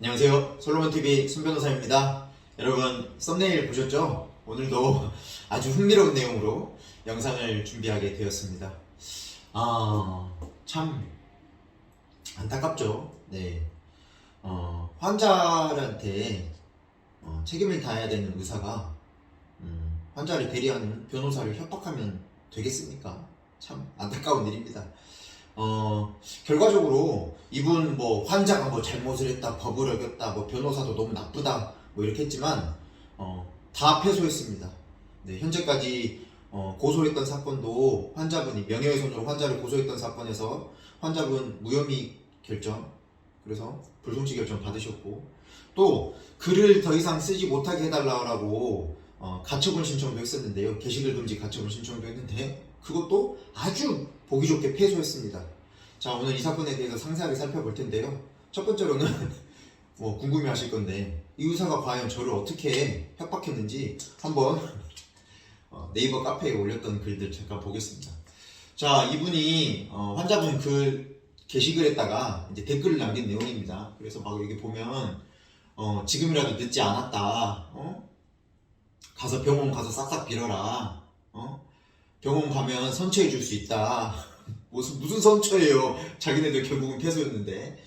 안녕하세요. 솔로몬TV 손변호사입니다. 여러분 썸네일 보셨죠? 오늘도 아주 흥미로운 내용으로 영상을 준비하게 되었습니다. 참 안타깝죠. 네. 환자한테 책임을 다해야 되는 의사가 환자를 대리하는 변호사를 협박하면 되겠습니까? 참 안타까운 일입니다. 결과적으로 이분 환자가 잘못을 했다, 법을 어겼다, 변호사도 너무 나쁘다, 이렇게 했지만, 다 패소했습니다. 네, 현재까지, 고소했던 사건도 환자분이 명예훼손으로 환자를 고소했던 사건에서 환자분 무혐의 결정, 그래서 불송치 결정 받으셨고, 또 글을 더 이상 쓰지 못하게 해달라고 가처분 신청도 했었는데요. 게시글 금지 가처분 신청도 했는데, 그것도 아주 보기 좋게 패소했습니다. 자, 오늘 이 사건에 대해서 상세하게 살펴볼 텐데요. 첫 번째로는 궁금해 하실 건데, 이 의사가 과연 저를 어떻게 협박했는지 한번 네이버 카페에 올렸던 글들 잠깐 보겠습니다. 자, 이분이 환자분 글 게시글에다가 이제 댓글을 남긴 내용입니다. 그래서 막 여기 보면 지금이라도 늦지 않았다. 가서 병원 가서 싹싹 빌어라. 병원 가면 선처해 줄 수 있다. 무슨 선처예요. 자기네들 결국은 패소였는데.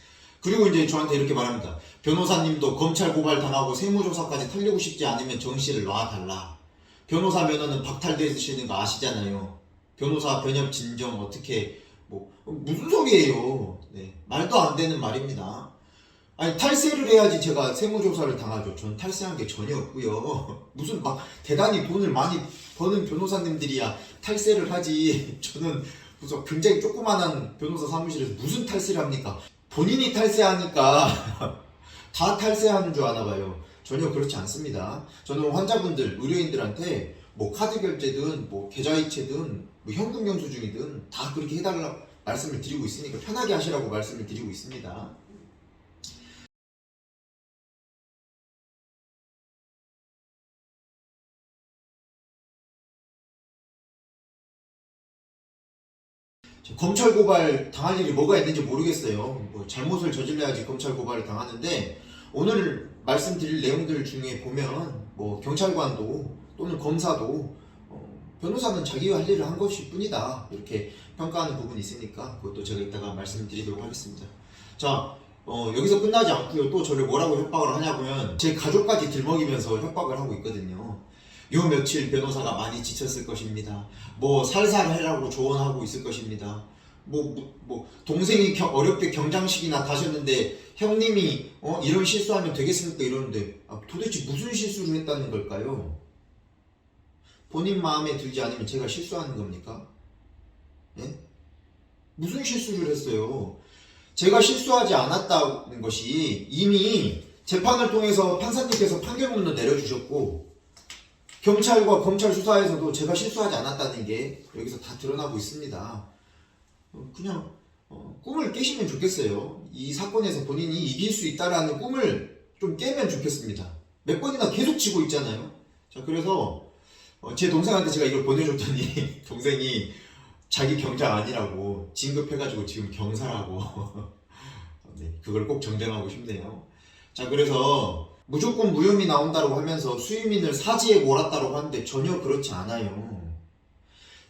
그리고 이제 저한테 이렇게 말합니다. 변호사님도 검찰 고발 당하고 세무조사까지 털리고 싶지 않으면 정씨를 놔달라. 변호사 면허는 박탈되시는 거 아시잖아요. 변호사 변협 진정 어떻게 무슨 소리예요. 네, 말도 안 되는 말입니다. 아니, 탈세를 해야지 제가 세무조사를 당하죠. 전 탈세한 게 전혀 없고요. 무슨 대단히 돈을 많이 버는 변호사님들이야 탈세를 하지. 저는 무슨 굉장히 조그만한 변호사 사무실에서 무슨 탈세를 합니까? 본인이 탈세하니까 다 탈세하는 줄 아나 봐요. 전혀 그렇지 않습니다. 저는 환자분들, 의료인들한테 카드 결제든 계좌이체든 현금 영수증이든 다 그렇게 해달라 말씀을 드리고 있으니까 편하게 하시라고 말씀을 드리고 있습니다. 검찰 고발 당할 일이 뭐가 있는지 모르겠어요. 잘못을 저질러야지 검찰 고발을 당하는데, 오늘 말씀드릴 내용들 중에 보면 경찰관도 또는 검사도 변호사는 자기가 할 일을 한 것일 뿐이다, 이렇게 평가하는 부분이 있으니까 그것도 제가 이따가 말씀드리도록 하겠습니다. 자, 여기서 끝나지 않고요. 또 저를 뭐라고 협박을 하냐면, 제 가족까지 들먹이면서 협박을 하고 있거든요. 요 며칠 변호사가 많이 지쳤을 것입니다. 살살 해라고 조언하고 있을 것입니다. 동생이 어렵게 경장식이나 가셨는데 형님이 이런 실수하면 되겠습니까? 이러는데 도대체 무슨 실수를 했다는 걸까요? 본인 마음에 들지 않으면 제가 실수하는 겁니까? 예? 무슨 실수를 했어요? 제가 실수하지 않았다는 것이 이미 재판을 통해서 판사님께서 판결문도 내려주셨고, 경찰과 검찰 수사에서도 제가 실수하지 않았다는 게 여기서 다 드러나고 있습니다. 그냥 꿈을 깨시면 좋겠어요. 이 사건에서 본인이 이길 수 있다라는 꿈을 좀 깨면 좋겠습니다. 몇 번이나 계속 지고 있잖아요. 자, 그래서 제 동생한테 제가 이걸 보내줬더니 동생이 자기 경장 아니라고 진급해가지고 지금 경사라고 네, 그걸 꼭 정정하고 싶네요. 자, 그래서 무조건 무혐의 나온다고 하면서 수의민을 사지에 몰았다고 하는데 전혀 그렇지 않아요.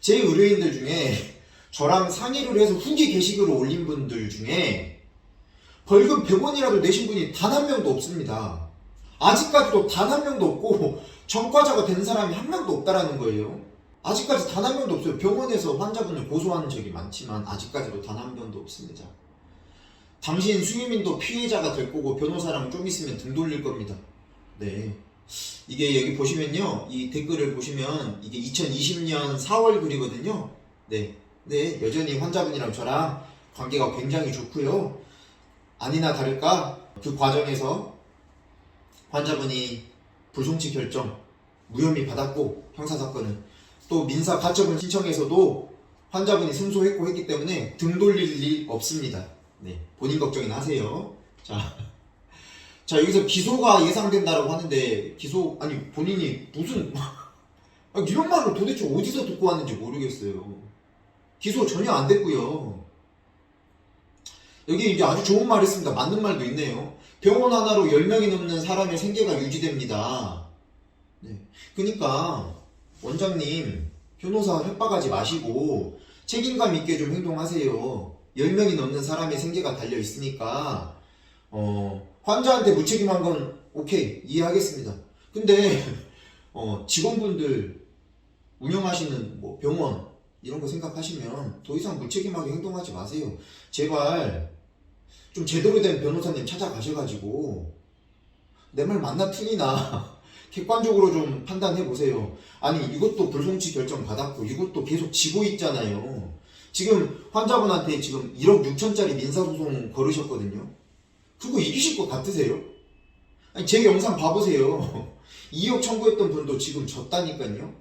제 의뢰인들 중에 저랑 상의를 해서 후기 게시글을 올린 분들 중에 벌금 100원이라도 내신 분이 단 한 명도 없습니다. 아직까지도 단 한 명도 없고 전과자가 된 사람이 한 명도 없다라는 거예요. 아직까지 단 한 명도 없어요. 병원에서 환자분을 고소하는 적이 많지만 아직까지도 단 한 명도 없습니다. 당신 수의민도 피해자가 될 거고 변호사랑 좀 있으면 등 돌릴 겁니다. 네. 이게 여기 보시면요. 이 댓글을 보시면 이게 2020년 4월 글이거든요. 네. 네. 여전히 환자분이랑 저랑 관계가 굉장히 좋고요. 아니나 다를까 그 과정에서 환자분이 불송치 결정, 무혐의 받았고 형사사건은 또 민사 가처분 신청에서도 환자분이 승소했고 했기 때문에 등 돌릴 일 없습니다. 네, 본인 걱정이나 하세요. 자, 여기서 기소가 예상된다라고 하는데 본인이 무슨 이런 말을 도대체 어디서 듣고 왔는지 모르겠어요. 기소 전혀 안 됐고요. 여기 이제 아주 좋은 말이 있습니다. 맞는 말도 있네요. 병원 하나로 10명이 넘는 사람의 생계가 유지됩니다. 네. 그러니까 원장님 변호사 협박하지 마시고 책임감 있게 좀 행동하세요. 10명이 넘는 사람의 생계가 달려 있으니까 환자한테 무책임한 건 오케이 이해하겠습니다. 근데 직원분들 운영하시는 뭐 병원 이런 거 생각하시면 더 이상 무책임하게 행동하지 마세요. 제발 좀 제대로 된 변호사님 찾아가셔가지고 내 말 맞나 틀리나 객관적으로 좀 판단해 보세요. 아니 이것도 불송치 결정 받았고 이것도 계속 지고 있잖아요. 지금 환자분한테 지금 1억 6천짜리 민사소송 걸으셨거든요. 그거 이기실 것 같으세요? 아니 제 영상 봐보세요. 2억 청구했던 분도 지금 졌다니까요.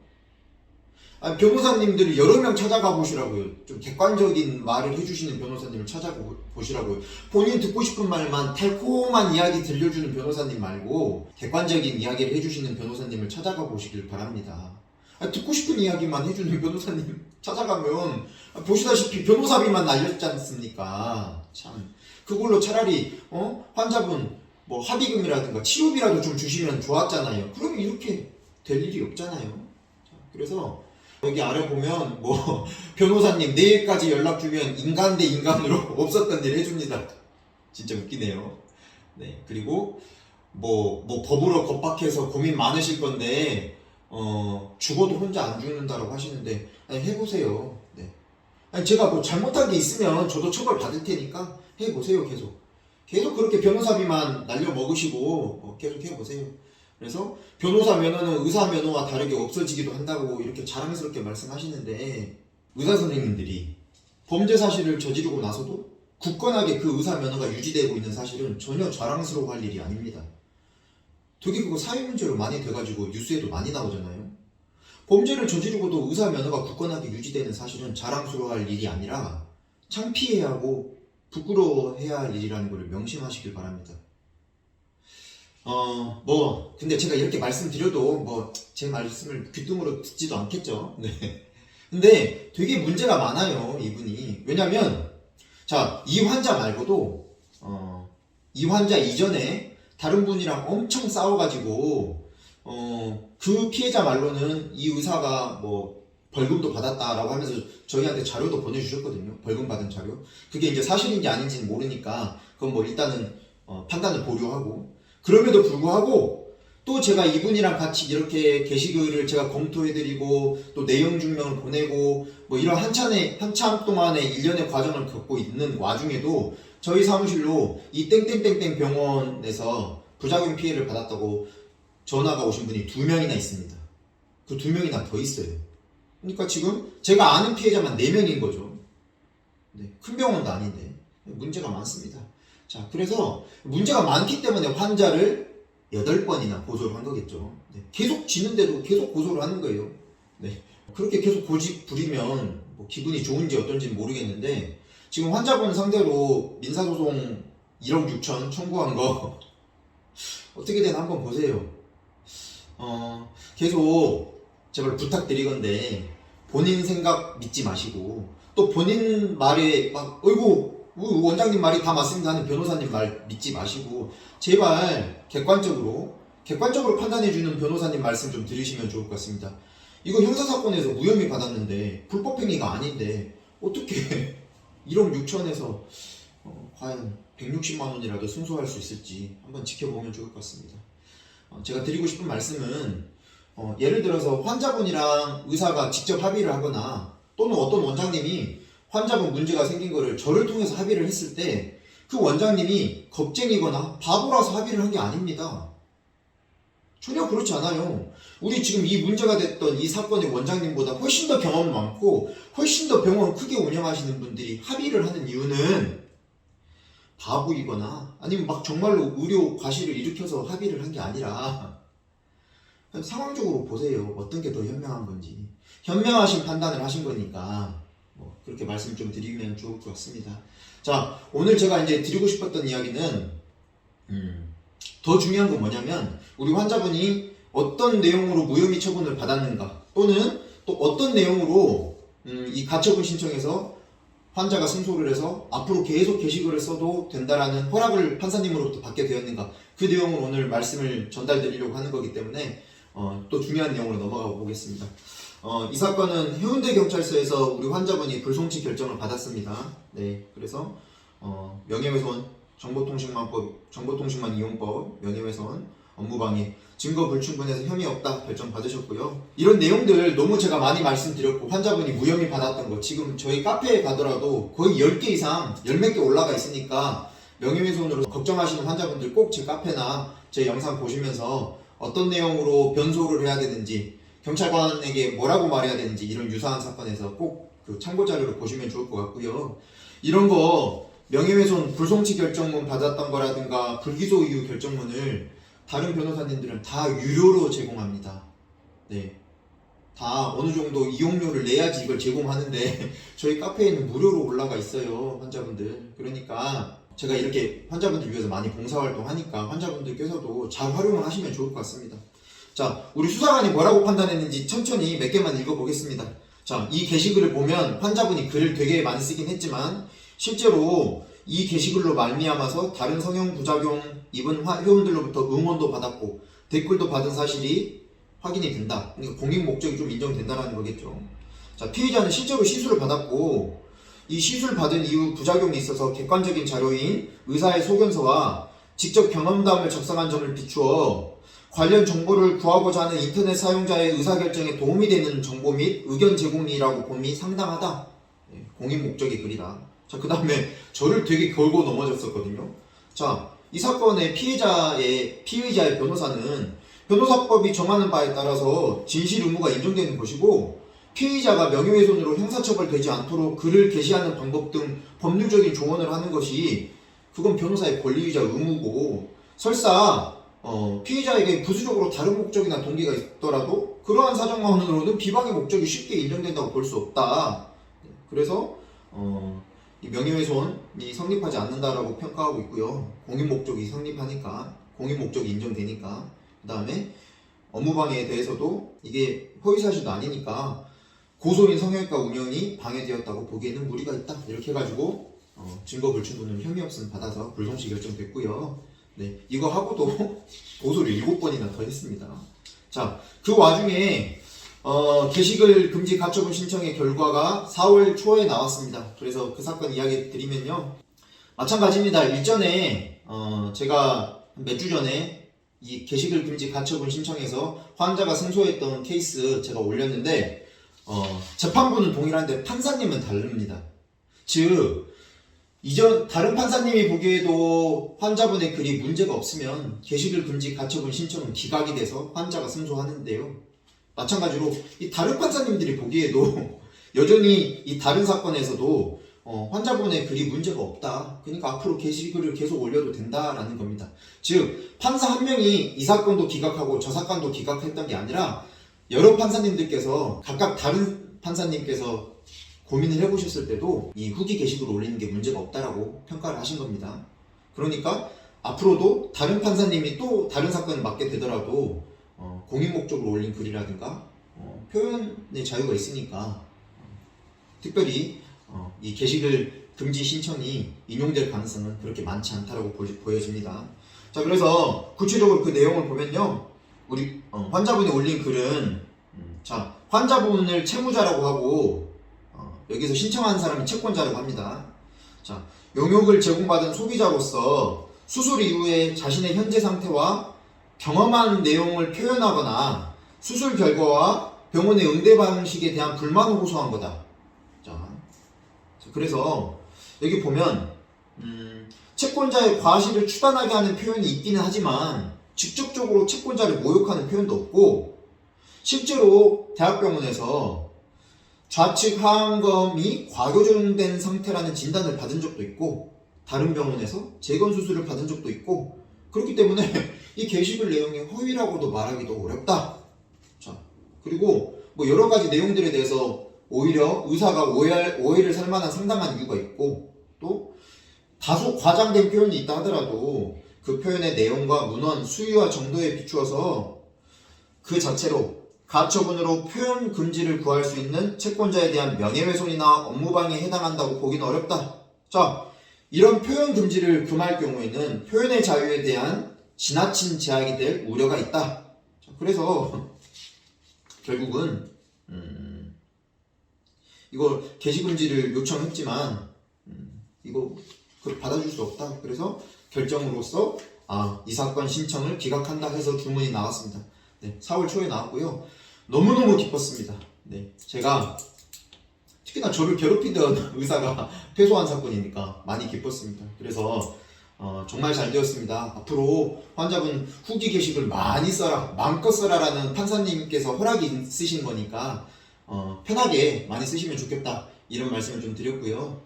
아니, 변호사님들이 여러 명 찾아가 보시라고요. 좀 객관적인 말을 해주시는 변호사님을 찾아보시라고요. 본인 듣고 싶은 말만 달콤한 이야기 들려주는 변호사님 말고 객관적인 이야기를 해주시는 변호사님을 찾아가 보시길 바랍니다. 아니, 듣고 싶은 이야기만 해주는 변호사님 찾아가면 보시다시피 변호사비만 날렸지 않습니까? 참 그걸로 차라리 환자분 뭐 합의금이라든가 치료비라도 좀 주시면 좋았잖아요. 그러면 이렇게 될 일이 없잖아요. 그래서 여기 아래 보면 뭐 변호사님 내일까지 연락 주면 인간 대 인간으로 없었던 일 해줍니다. 진짜 웃기네요. 네, 그리고 뭐 법으로 겁박해서 고민 많으실 건데 죽어도 혼자 안 죽는다라고 하시는데 아니, 해보세요. 네. 아니 제가 뭐 잘못한 게 있으면 저도 처벌 받을 테니까 해보세요. 계속 그렇게 변호사비만 날려 먹으시고 계속 해보세요. 그래서 변호사 면허는 의사 면허와 다르게 없어지기도 한다고 이렇게 자랑스럽게 말씀하시는데 의사 선생님들이 범죄 사실을 저지르고 나서도 굳건하게 그 의사 면허가 유지되고 있는 사실은 전혀 자랑스러워할 일이 아닙니다. 되게 그거 사회 문제로 많이 돼가지고 뉴스에도 많이 나오잖아요. 범죄를 저지르고도 의사 면허가 굳건하게 유지되는 사실은 자랑스러워할 일이 아니라 창피해야 하고 부끄러워해야 할 일이라는 걸 명심하시길 바랍니다. 근데 제가 이렇게 말씀드려도 제 말씀을 귀뚱으로 듣지도 않겠죠. 네. 근데 되게 문제가 많아요, 이분이. 왜냐면, 자, 이 환자 말고도, 이 환자 이전에 다른 분이랑 엄청 싸워가지고, 그 피해자 말로는 이 의사가 벌금도 받았다라고 하면서 저희한테 자료도 보내주셨거든요. 벌금 받은 자료. 그게 이제 사실인지 아닌지는 모르니까, 그건 일단은, 판단을 보류하고, 그럼에도 불구하고 또 제가 이분이랑 같이 이렇게 게시글을 제가 검토해드리고 또 내용 증명을 보내고 이런 한참 동안의 일련의 과정을 겪고 있는 와중에도 저희 사무실로 이 땡땡땡땡 병원에서 부작용 피해를 받았다고 전화가 오신 분이 2명이나 있습니다. 그 2명이나 더 있어요. 그러니까 지금 제가 아는 피해자만 4명인 거죠. 네, 큰 병원도 아닌데 문제가 많습니다. 자, 그래서 문제가 많기 때문에 환자를 8번이나 고소를 한 거겠죠. 네, 계속 지는데도 계속 고소를 하는 거예요. 네, 그렇게 계속 고집 부리면 기분이 좋은지 어떤지 모르겠는데 지금 환자분 상대로 민사소송 1억 6천 청구한 거 어떻게 되나 한번 보세요. 계속 제발 부탁드리건데 본인 생각 믿지 마시고 또 본인 말에 어이구 원장님 말이 다 맞습니다 하는 변호사님 말 믿지 마시고 제발 객관적으로 판단해주는 변호사님 말씀 좀 들으시면 좋을 것 같습니다. 이거 형사사건에서 무혐의 받았는데 불법행위가 아닌데 어떻게 1억 6천에서 과연 160만 원이라도 승소할 수 있을지 한번 지켜보면 좋을 것 같습니다. 제가 드리고 싶은 말씀은 예를 들어서 환자분이랑 의사가 직접 합의를 하거나 또는 어떤 원장님이 환자분 문제가 생긴 거를 저를 통해서 합의를 했을 때 그 원장님이 겁쟁이거나 바보라서 합의를 한 게 아닙니다. 전혀 그렇지 않아요. 우리 지금 이 문제가 됐던 이 사건의 원장님보다 훨씬 더 경험 많고 훨씬 더 병원 크게 운영하시는 분들이 합의를 하는 이유는 바보이거나 아니면 정말로 의료 과실을 일으켜서 합의를 한 게 아니라 상황적으로 보세요. 어떤 게 더 현명한 건지. 현명하신 판단을 하신 거니까 그렇게 말씀 좀 드리면 좋을 것 같습니다. 자, 오늘 제가 이제 드리고 싶었던 이야기는 더 중요한 건 뭐냐면 우리 환자분이 어떤 내용으로 무혐의 처분을 받았는가 또는 또 어떤 내용으로 이 가처분 신청에서 환자가 승소를 해서 앞으로 계속 게시글을 써도 된다라는 허락을 판사님으로부터 받게 되었는가, 그 내용을 오늘 말씀을 전달드리려고 하는 거기 때문에 또 중요한 내용으로 넘어가 보겠습니다. 이 사건은 해운대 경찰서에서 우리 환자분이 불송치 결정을 받았습니다. 네, 그래서 명예훼손, 정보통신망 이용법, 명예훼손, 업무방해, 증거 불충분해서 혐의 없다 결정 받으셨고요. 이런 내용들 너무 제가 많이 말씀드렸고, 환자분이 무혐의 받았던 거 지금 저희 카페에 가더라도 거의 10개 이상, 10몇 개 올라가 있으니까 명예훼손으로 걱정하시는 환자분들 꼭 제 카페나 제 영상 보시면서 어떤 내용으로 변소를 해야 되는지, 경찰관에게 뭐라고 말해야 되는지, 이런 유사한 사건에서 꼭 그 참고자료를 보시면 좋을 것 같고요. 이런 거 명예훼손 불송치 결정문 받았던 거라든가 불기소 이유 결정문을 다른 변호사님들은 다 유료로 제공합니다. 네, 다 어느 정도 이용료를 내야지 이걸 제공하는데 저희 카페에는 무료로 올라가 있어요, 환자분들. 그러니까 제가 이렇게 환자분들 위해서 많이 봉사활동 하니까 환자분들께서도 잘 활용을 하시면 좋을 것 같습니다. 자, 우리 수사관이 뭐라고 판단했는지 천천히 몇 개만 읽어보겠습니다. 자, 이 게시글을 보면 환자분이 글을 되게 많이 쓰긴 했지만 실제로 이 게시글로 말미암아서 다른 성형 부작용 입은 회원들로부터 응원도 받았고 댓글도 받은 사실이 확인이 된다. 그러니까 공익 목적이 좀 인정된다는 거겠죠. 자, 피의자는 실제로 시술을 받았고 이 시술 받은 이후 부작용이 있어서 객관적인 자료인 의사의 소견서와 직접 경험담을 작성한 점을 비추어 관련 정보를 구하고자 하는 인터넷 사용자의 의사결정에 도움이 되는 정보 및 의견 제공이라고 봄이 상당하다. 공익 목적의 글이다. 자, 그 다음에 저를 되게 걸고 넘어졌었거든요. 자, 이 사건의 피의자의 변호사는 변호사법이 정하는 바에 따라서 진실 의무가 인정되는 것이고, 피의자가 명예훼손으로 형사처벌되지 않도록 글을 게시하는 방법 등 법률적인 조언을 하는 것이 그건 변호사의 권리이자 의무고, 설사 피의자에게 부수적으로 다른 목적이나 동기가 있더라도 그러한 사정만으로는 비방의 목적이 쉽게 인정된다고 볼 수 없다. 그래서 이 명예훼손이 성립하지 않는다라고 평가하고 있고요. 공익 목적이 성립하니까, 공익 목적이 인정되니까. 그 다음에 업무방해에 대해서도 이게 허위사실도 아니니까 고소인 성형외과 운영이 방해되었다고 보기에는 무리가 있다. 이렇게 해가지고 증거 불충분은 혐의 없음 받아서 불송치 결정됐고요. 네, 이거 하고도 고소를 7번이나 더 했습니다. 자, 그 와중에 게시글 금지 가처분 신청의 결과가 4월 초에 나왔습니다. 그래서 그 사건 이야기 드리면요, 마찬가지입니다. 일전에 제가 몇 주 전에 이 게시글 금지 가처분 신청해서 환자가 승소했던 케이스 제가 올렸는데 재판부는 동일한데 판사님은 다릅니다. 즉 이전 다른 판사님이 보기에도 환자분의 글이 문제가 없으면 게시글 금지 가처분 신청은 기각이 돼서 환자가 승소하는데요, 마찬가지로 이 다른 판사님들이 보기에도 여전히 이 다른 사건에서도 환자분의 글이 문제가 없다. 그러니까 앞으로 게시글을 계속 올려도 된다라는 겁니다. 즉 판사 한 명이 이 사건도 기각하고 저 사건도 기각했던 게 아니라 여러 판사님들께서 각각 다른 판사님께서 고민을 해보셨을 때도 이 후기 게시글을 올리는 게 문제가 없다라고 평가를 하신 겁니다. 그러니까 앞으로도 다른 판사님이 또 다른 사건을 맡게 되더라도 공익 목적으로 올린 글이라든가 표현의 자유가 있으니까 특별히 이 게시글 금지 신청이 인용될 가능성은 그렇게 많지 않다라고 보여집니다. 자, 그래서 구체적으로 그 내용을 보면요, 우리 환자분이 올린 글은 자, 환자분을 채무자라고 하고 여기서 신청한 사람이 채권자라고 합니다. 자, 용역을 제공받은 소비자로서 수술 이후에 자신의 현재 상태와 경험한 내용을 표현하거나 수술 결과와 병원의 응대 방식에 대한 불만을 호소한 거다. 자, 그래서 여기 보면 채권자의 과실을 추단하게 하는 표현이 있기는 하지만 직접적으로 채권자를 모욕하는 표현도 없고, 실제로 대학병원에서 좌측 하안검이 과교정된 상태라는 진단을 받은 적도 있고, 다른 병원에서 재건 수술을 받은 적도 있고, 그렇기 때문에 이 게시글 내용이 허위라고도 말하기도 어렵다. 자, 그리고 뭐 여러 가지 내용들에 대해서 오히려 의사가 오해를 살 만한 상당한 이유가 있고, 또 다소 과장된 표현이 있다 하더라도 그 표현의 내용과 문헌, 수위와 정도에 비추어서 그 자체로 가처분으로 표현 금지를 구할 수 있는 채권자에 대한 명예훼손이나 업무방해에 해당한다고 보기는 어렵다. 자, 이런 표현 금지를 금할 경우에는 표현의 자유에 대한 지나친 제약이 될 우려가 있다. 자, 그래서 결국은 이거 게시 금지를 요청했지만 이거 받아줄 수 없다. 그래서 결정으로서 이 사건 신청을 기각한다 해서 주문이 나왔습니다. 네, 4월 초에 나왔고요. 너무너무 기뻤습니다. 네, 제가 특히나 저를 괴롭히던 의사가 패소한 사건이니까 많이 기뻤습니다. 그래서 정말 잘 되었습니다. 앞으로 환자분 후기 게시글 많이 써라, 마음껏 써라라는 판사님께서 허락이 있으신 거니까 편하게 많이 쓰시면 좋겠다, 이런 말씀을 좀 드렸고요.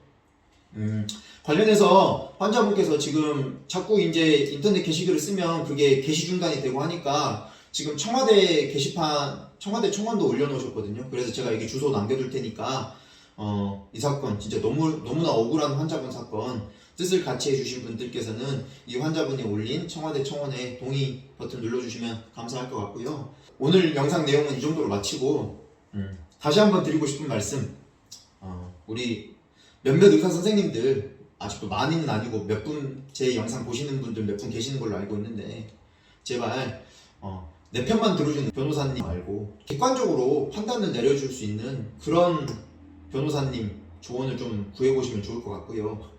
관련해서 환자분께서 지금 자꾸 이제 인터넷 게시글을 쓰면 그게 게시 중단이 되고 하니까 지금 청와대 게시판, 청와대 청원도 올려놓으셨거든요. 그래서 제가 여기 주소 남겨둘 테니까 이 사건 진짜 너무나 억울한 환자분 사건 뜻을 같이 해주신 분들께서는 이 환자분이 올린 청와대 청원에 동의 버튼 눌러주시면 감사할 것 같고요. 오늘 영상 내용은 이 정도로 마치고 다시 한번 드리고 싶은 말씀, 우리 몇몇 의사 선생님들, 아직도 많이는 아니고 몇 분 제 영상 보시는 분들 몇 분 계시는 걸로 알고 있는데, 제발 내 편만 들어주는 변호사님 말고 객관적으로 판단을 내려줄 수 있는 그런 변호사님 조언을 좀 구해보시면 좋을 것 같고요.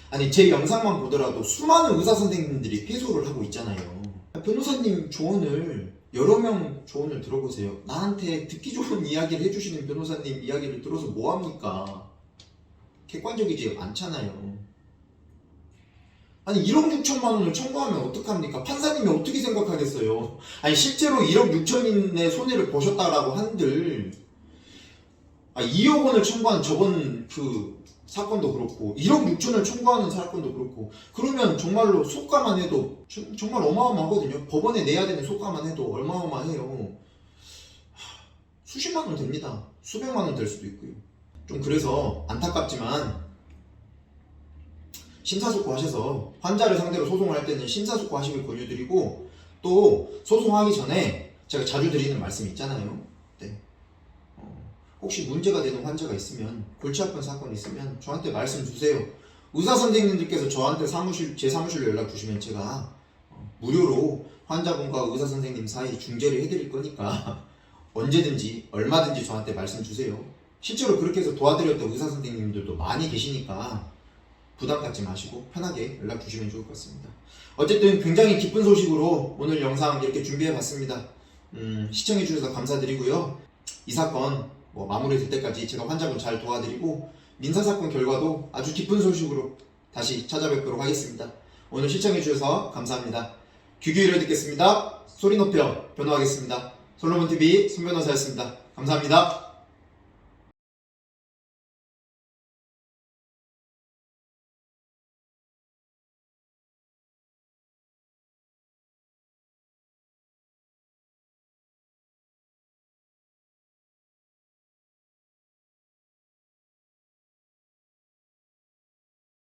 아니, 제 영상만 보더라도 수많은 의사 선생님들이 패소를 하고 있잖아요. 변호사님 조언을 여러 명 조언을 들어보세요. 나한테 듣기 좋은 이야기를 해주시는 변호사님 이야기를 들어서 뭐합니까? 객관적이지 않잖아요. 아니, 1억 6천만 원을 청구하면 어떡합니까? 판사님이 어떻게 생각하겠어요? 아니, 실제로 1억 6천인의 손해를 보셨다라고 한들 2억 원을 청구한 저번 그 사건도 그렇고 1억 6천을 청구하는 사건도 그렇고, 그러면 정말로 속가만 해도 정말 어마어마하거든요. 법원에 내야 되는 속가만 해도 어마어마해요. 수십만 원 됩니다. 수백만 원 될 수도 있고요. 좀 그래서 안타깝지만 심사숙고하셔서, 환자를 상대로 소송을 할 때는 심사숙고하시길 권유드리고, 또 소송하기 전에 제가 자주 드리는 말씀이 있잖아요. 네. 혹시 문제가 되는 환자가 있으면, 골치 아픈 사건이 있으면 저한테 말씀 주세요. 의사 선생님들께서 저한테 제 사무실로 연락 주시면 제가 무료로 환자분과 의사 선생님 사이 중재를 해드릴 거니까 언제든지 얼마든지 저한테 말씀 주세요. 실제로 그렇게 해서 도와드렸던 의사 선생님들도 많이 계시니까 부담 갖지 마시고 편하게 연락 주시면 좋을 것 같습니다. 어쨌든 굉장히 기쁜 소식으로 오늘 영상 이렇게 준비해 봤습니다. 시청해 주셔서 감사드리고요. 이 사건 마무리될 때까지 제가 환자분 잘 도와드리고, 민사사건 결과도 아주 기쁜 소식으로 다시 찾아뵙도록 하겠습니다. 오늘 시청해 주셔서 감사합니다. 귀귀를 듣겠습니다. 소리 높여 변호하겠습니다. 솔로몬TV 손변호사였습니다. 감사합니다.